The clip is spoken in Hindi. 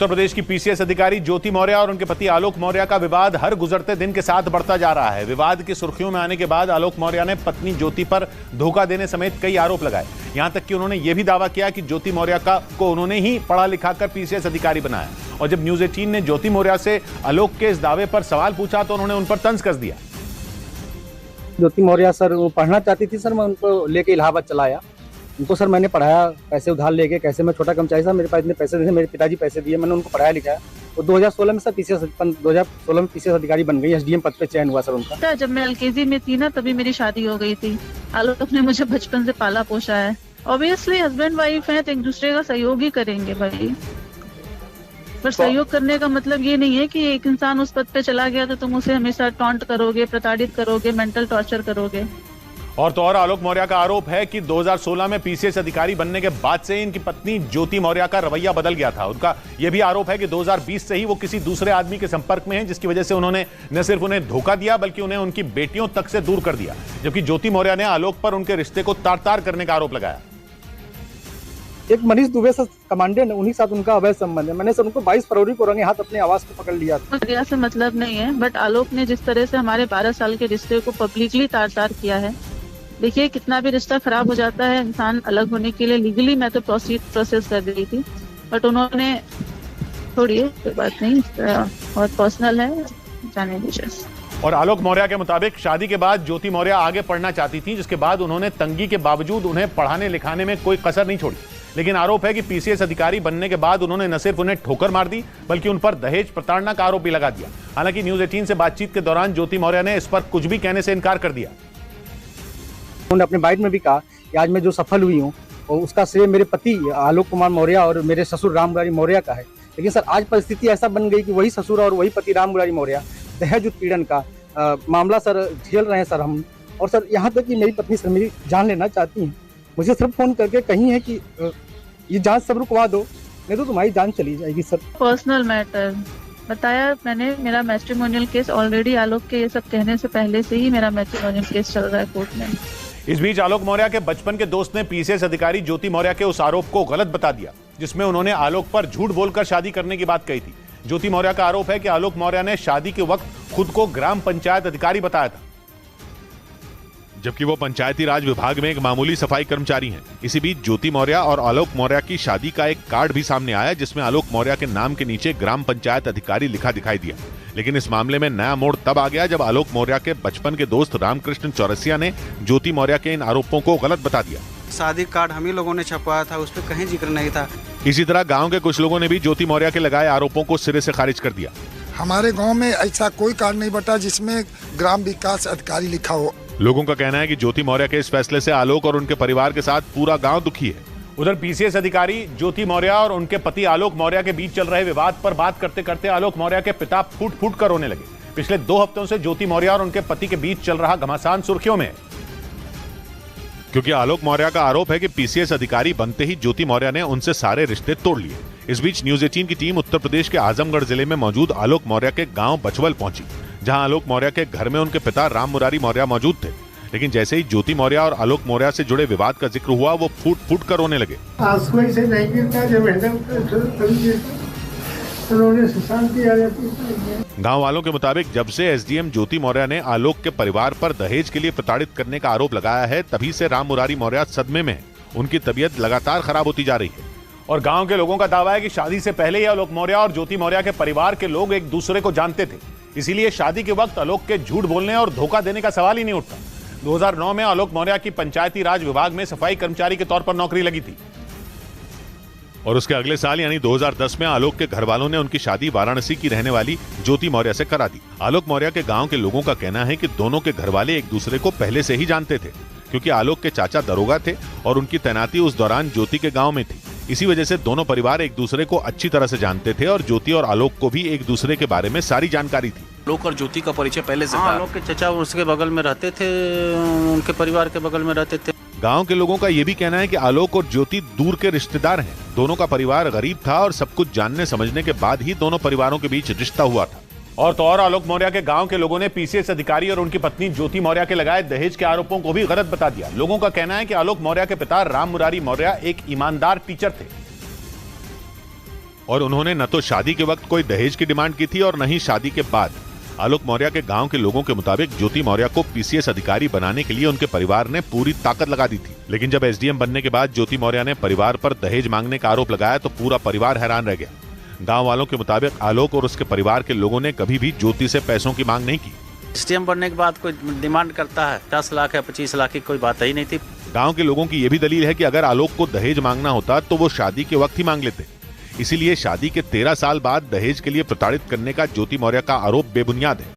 उत्तर प्रदेश की पीसीएस अधिकारी ज्योति मौर्य और उनके पति आलोक मौर्य का विवाद हर गुजरते दिन के साथ बढ़ता जा रहा है। विवाद की सुर्खियों में आने के बाद आलोक मौर्य ने पत्नी ज्योति पर धोखा देने समेत कई आरोप लगाए। यहां तक कि उन्होंने यह भी दावा किया कि ज्योति मौर्य को उन्होंने ही पढ़ा लिखा कर पीसीएस अधिकारी बनाया। और जब न्यूज 18 ने ज्योति मौर्य से आलोक के इस दावे पर सवाल पूछा तो उन्होंने उन पर तंज कस दिया। ज्योति मौर्य सर वो पढ़ना चाहती थी सर, मैं उनको लेके इलाहाबाद चला आया। उनको सर मैंने पढ़ाया, पैसे उधार लेके, कैसे मैं छोटा कर्मचारी था, मेरे पास इतने पैसे थे, मेरे पिताजी पैसे दिए, मैंने उनको पढ़ाया लिखाया। वो 2016 में सर पीसीएस अधिकारी बन गई, एसडीएम पद पे चयन हुआ सर उनका। जब मैं एलकेजी में थी ना तभी मेरी शादी हो गई थी। आलोक ने मुझे बचपन से पाला पोसा है। ऑब्वियसली हस्बैंड वाइफ है तो एक दूसरे का सहयोग ही करेंगे भाई, पर सहयोग करने का मतलब ये नहीं है कि एक इंसान उस पद पे चला गया तो तुम उसे हमेशा टॉन्ट करोगे, प्रताड़ित करोगे, मेंटल टॉर्चर करोगे। और तो और आलोक मौर्य का आरोप है कि 2016 में पीसीएस अधिकारी बनने के बाद से इनकी पत्नी ज्योति मौर्य का रवैया बदल गया था। उनका यह भी आरोप है कि 2020 से ही वो किसी दूसरे आदमी के संपर्क में हैं, जिसकी वजह से उन्होंने न सिर्फ उन्हें धोखा दिया बल्कि उन्हें उनकी बेटियों तक से दूर कर दिया। जबकि ज्योति मौर्य ने आलोक पर उनके रिश्ते को तार-तार करने का आरोप लगाया। एक मनीष दुबे से कमांडेंट, उन्हीं साथ उनका अवैध संबंध है। मैंने सर उनको 22 फरवरी को रंगे हाथ अपने आवास को पकड़ लिया था। से मतलब नहीं है, बट आलोक ने जिस तरह से हमारे 12 साल के रिश्ते को पब्लिकली तार-तार किया है। देखिए कितना भी रिश्ता खराब हो जाता है, इंसान अलग होने के लिए लीगली मैं तो प्रोसेस कर रही थी, बट उन्होंने छोड़िए, कोई बात नहीं, बहुत पर्सनल है, जाने दीजिए। और आलोक मौर्य के मुताबिक शादी के बाद ज्योति मौर्य आगे पढ़ना चाहती थी, जिसके बाद उन्होंने तंगी के बावजूद उन्हें पढ़ाने लिखाने में कोई कसर नहीं छोड़ी। लेकिन आरोप है कि पीसीएस अधिकारी बनने के बाद उन्होंने न सिर्फ उन्हें ठोकर मार दी बल्कि उन पर दहेज प्रताड़ना का आरोप भी लगा दिया। हालांकि न्यूज 18 से बातचीत के दौरान ज्योति मौर्य ने इस पर कुछ भी कहने से इनकार कर दिया। उन्होंने अपने बाइट में भी कहा कि आज मैं जो सफल हुई हूँ उसका श्रेय मेरे पति आलोक कुमार मौर्य और मेरे ससुर राम मुरारी मौर्य का है। लेकिन सर आज परिस्थिति ऐसा बन गई कि वही ससुर और वही पति राम मुरारी मौर्य दहेज उत्पीड़न का मामला सर झेल रहे हैं सर हम। और सर यहाँ तक कि मेरी पत्नी सर मेरी जान लेना चाहती हैं, मुझे सिर्फ फोन करके कही है कि ये जांच सब रुकवा दो, नहीं तो तुम्हारी जान चली जाएगी सर। पर्सनल मैटर बताया मैंने, मेरा मैट्रिमोनियल केस ऑलरेडी आलोक के ये सब कहने से पहले से ही मेरा मैट्रिमोनियल केस चल रहा है कोर्ट में। इस बीच आलोक मौर्य के बचपन के दोस्त ने पीसीएस अधिकारी ज्योति मौर्य के उस आरोप को गलत बता दिया जिसमें उन्होंने आलोक पर झूठ बोलकर शादी करने की बात कही थी। ज्योति मौर्य का आरोप है कि आलोक मौर्य ने शादी के वक्त खुद को ग्राम पंचायत अधिकारी बताया था, जबकि वो पंचायती राज विभाग में एक मामूली सफाई कर्मचारी हैं। इसी बीच ज्योति मौर्य और आलोक मौर्य की शादी का एक कार्ड भी सामने आया जिसमें आलोक मौर्य के नाम के नीचे ग्राम पंचायत अधिकारी लिखा दिखाई दिया। लेकिन इस मामले में नया मोड़ तब आ गया जब आलोक मौर्य के बचपन के दोस्त रामकृष्ण चौरसिया ने ज्योति मौर्य के इन आरोपों को गलत बता दिया। शादी कार्ड हम ही लोगों ने छपवाया था, उस पर कहीं जिक्र नहीं था। इसी तरह गाँव के कुछ लोगों ने भी ज्योति मौर्य के लगाए आरोपों को सिरे से खारिज कर दिया। हमारे गाँव में ऐसा कोई कार्ड नहीं बटा जिसमें ग्राम विकास अधिकारी लिखा हो। लोगों का कहना है कि ज्योति मौर्य के इस फैसले से आलोक और उनके परिवार के साथ पूरा गांव दुखी है। उधर पीसीएस अधिकारी ज्योति मौर्य और उनके पति आलोक मौर्य के बीच चल रहे विवाद पर बात करते करते आलोक मौर्य के पिता फूट फूट कर रोने लगे। पिछले 2 हफ्तों से ज्योति मौर्य और उनके पति के बीच चल रहा घमासान सुर्खियों में, क्योंकि आलोक मौर्य का आरोप है कि पीसीएस अधिकारी बनते ही ज्योति मौर्य ने उनसे सारे रिश्ते तोड़ लिए। इस बीच न्यूज 18 की टीम उत्तर प्रदेश के आजमगढ़ जिले में मौजूद आलोक मौर्य के गांव बचवल पहुंची, जहां आलोक मौर्य के घर में उनके पिता राम मुरारी मौर्य मौजूद थे। लेकिन जैसे ही ज्योति मौर्य और आलोक मौर्य से जुड़े विवाद का जिक्र हुआ वो फूट फूट कर रोने लगे। गांव वालों के मुताबिक जब से एसडीएम ज्योति मौर्य ने आलोक के परिवार पर दहेज के लिए प्रताड़ित करने का आरोप लगाया है तभी से राम मुरारी मौर्य सदमे में है। उनकी तबीयत लगातार खराब होती जा रही है। और गांव के लोगों का दावा है कि शादी से पहले ही आलोक मौर्य और ज्योति मौर्य के परिवार के लोग एक दूसरे को जानते थे, इसीलिए शादी के वक्त आलोक के झूठ बोलने और धोखा देने का सवाल ही नहीं उठता। 2009 में आलोक मौर्य की पंचायती राज विभाग में सफाई कर्मचारी के तौर पर नौकरी लगी थी और उसके अगले साल यानी 2010 में आलोक के घर वालों ने उनकी शादी वाराणसी की रहने वाली ज्योति मौर्य से करा दी। आलोक मौर्य के गांव के लोगों का कहना है कि दोनों के घर वाले एक दूसरे को पहले से ही जानते थे, क्योंकि आलोक के चाचा दरोगा थे और उनकी तैनाती उस दौरान ज्योति के गाँव में थी। इसी वजह से दोनों परिवार एक दूसरे को अच्छी तरह से जानते थे और ज्योति और आलोक को भी एक दूसरे के बारे में सारी जानकारी थी। आलोक और ज्योति का परिचय पहले से था। आलोक के चचा उसके बगल में रहते थे, उनके परिवार के बगल में रहते थे। गांव के लोगों का यह भी कहना है कि आलोक और ज्योति दूर के रिश्तेदार हैं। दोनों का परिवार गरीब था और सब कुछ जानने समझने के बाद ही दोनों परिवारों के बीच रिश्ता हुआ था। और तो और आलोक मौर्य के गांव के लोगों ने पीसीएस अधिकारी और उनकी पत्नी ज्योति मौर्य के लगाए दहेज के आरोपों को भी गलत बता दिया। लोगों का कहना है कि आलोक मौर्य के पिता राम मुरारी मौर्य एक ईमानदार टीचर थे। और उन्होंने न तो शादी के वक्त कोई दहेज की डिमांड की थी और न ही शादी के बाद। आलोक मौर्य के गांव के लोगों के मुताबिक ज्योति मौर्य को पीसीएस अधिकारी बनाने के लिए उनके परिवार ने पूरी ताकत लगा दी थी। लेकिन जब एसडीएम बनने के बाद ज्योति मौर्य ने परिवार पर दहेज मांगने का आरोप लगाया तो पूरा परिवार हैरान रह गया। गांव वालों के मुताबिक आलोक और उसके परिवार के लोगों ने कभी भी ज्योति से पैसों की मांग नहीं की। एसडीएम बनने के बाद कोई डिमांड करता है 10 लाख या 25 लाख की, कोई बात ही नहीं थी। गांव के लोगों की यह भी दलील है कि अगर आलोक को दहेज मांगना होता तो वो शादी के वक्त ही मांग लेते। इसीलिए शादी के 13 साल बाद दहेज के लिए प्रताड़ित करने का ज्योति मौर्य का आरोप बेबुनियाद है।